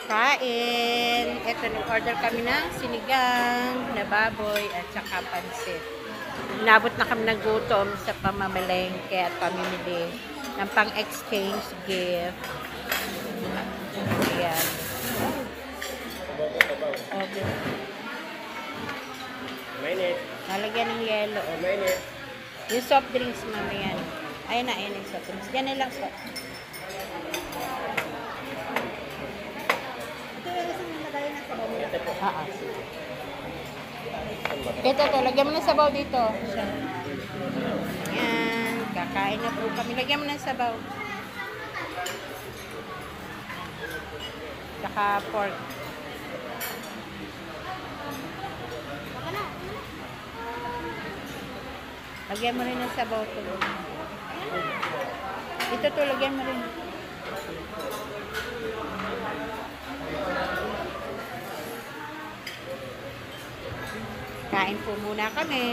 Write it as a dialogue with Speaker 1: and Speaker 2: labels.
Speaker 1: Kain. Ito, nag-order kami ng sinigang na baboy at saka pansit. Inabot na kami ng gutom sa pamamalengke at pamimili ng pang-exchange gift. Ayan. Okay.
Speaker 2: Mainit.
Speaker 1: Nalagyan ng yelo.
Speaker 2: Oh, mainit.
Speaker 1: Yung soft drinks mamaya. Ayan na, ayan yung soft drinks. Yan na lang soft.
Speaker 2: Ito po.
Speaker 1: Sige. Ito to, lagyan mo ng sabaw dito. Yan, kakain na po kami. Lagyan mo ng sabaw. Saka pork. Lagyan mo rin ng sabaw to. Ito to, lagyan mo rin. Kain po muna kami.